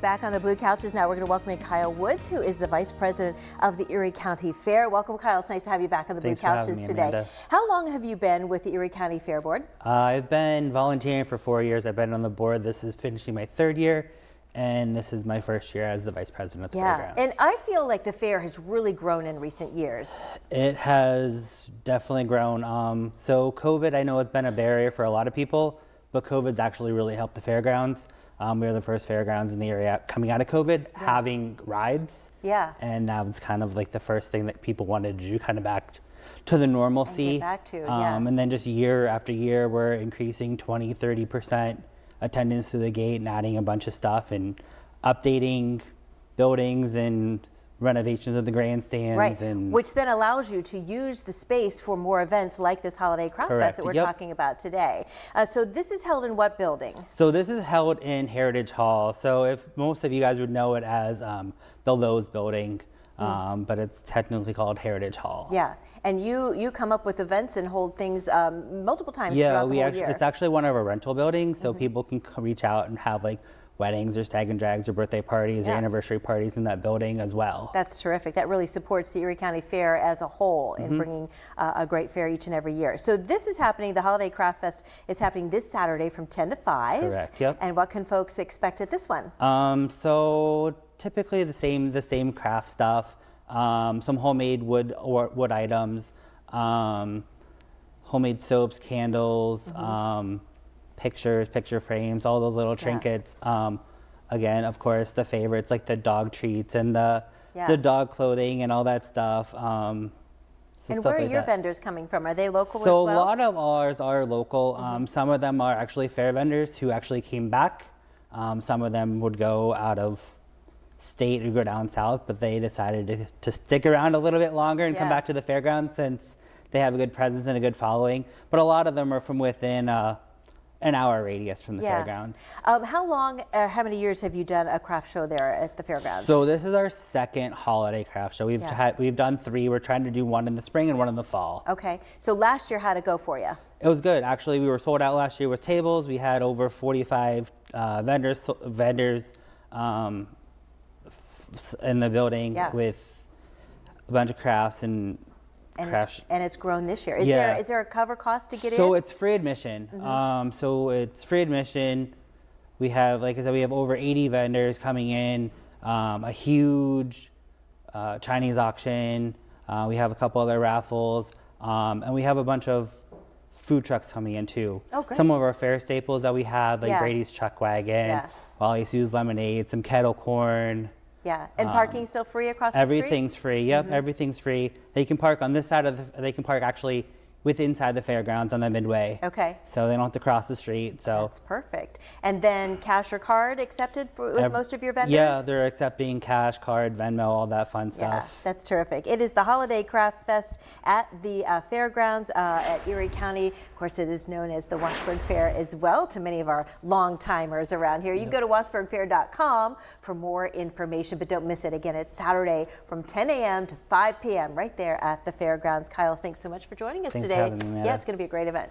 Back on the blue couches now, we're going to welcome in Kyle Woods, who is the Vice President of the Erie County Fair. Welcome, Kyle. It's nice to have you back on the blue couches today. Amanda. How long have you been with the Erie County Fair Board? I've been volunteering for 4 years. I've been on the board. This is finishing my third year, and this is my first year as the Vice President of the Fairgrounds. And I feel like the fair has really grown in recent years. It has definitely grown. So COVID, I know it's been a barrier for a lot of people, but COVID's actually really helped the fairgrounds. We were the first fairgrounds in the area coming out of COVID, having rides. Yeah. And that was kind of like the first thing that people wanted to do, kind of back to the normalcy. And get back to, yeah. And then just year after year, we're increasing 20, 30% attendance through the gate and adding a bunch of stuff and updating buildings and renovations of the grandstands. Right, and which then allows you to use the space for more events like this Holiday Craft Fest that we're talking about today. So this is held in what building? So this is held in Heritage Hall. So if most of you guys would know it as the Lowe's building, but it's technically called Heritage Hall. Yeah. And you come up with events and hold things multiple times throughout the whole year. It's actually one of our rental buildings, so people can reach out and have like weddings or stag and drags or birthday parties or anniversary parties in that building as well. That's terrific. That really supports the Erie County Fair as a whole in bringing a great fair each and every year. So this is happening, the Holiday Craft Fest is happening this Saturday from 10 to 5. Correct, yep. And what can folks expect at this one? So typically the same craft stuff, some homemade wood items, homemade soaps, candles, pictures, picture frames, all those little trinkets. Again, of course, the favorites like the dog treats and the dog clothing and all that stuff. And where are your vendors coming from? Are they local as well? So a lot of ours are local. Some of them are actually fair vendors who actually came back. Some of them would go out of state or go down south, but they decided to stick around a little bit longer and come back to the fairgrounds since they have a good presence and a good following. But a lot of them are from within an hour radius from the fairgrounds. How long, how many years have you done a craft show there at the fairgrounds? So this is our second holiday craft show. We've done 3. We're trying to do one in the spring and one in the fall. Okay. So last year, how'd it go for you? It was good. Actually, we were sold out last year with tables. We had over 45 vendors in the building with a bunch of crafts and it's grown this year. Is there a cover cost to get in? So it's free admission. So it's free admission. We have, like I said, we have over 80 vendors coming in, a huge Chinese auction. We have a couple other raffles, and we have a bunch of food trucks coming in too. Oh, great. Some of our fair staples that we have, like Brady's Chuck Wagon, Wally Sue's Lemonade, some kettle corn. Yeah, and parking still free across the street? Everything's free. Yep, everything's free. They can park on this side of they can park actually inside the fairgrounds on the midway. Okay. So they don't have to cross the street. So that's perfect. And then cash or card accepted with most of your vendors? Yeah, they're accepting cash, card, Venmo, all that fun stuff. Yeah, that's terrific. It is the Holiday Craft Fest at the fairgrounds at Erie County. Of course, it is known as the Wattsburg Fair as well to many of our long-timers around here. You can go to wattsburgfair.com for more information, but don't miss it. Again, it's Saturday from 10 a.m. to 5 p.m. right there at the fairgrounds. Kyle, thanks so much for joining us today. Thanks for having me, Amanda. Yeah, it's going to be a great event.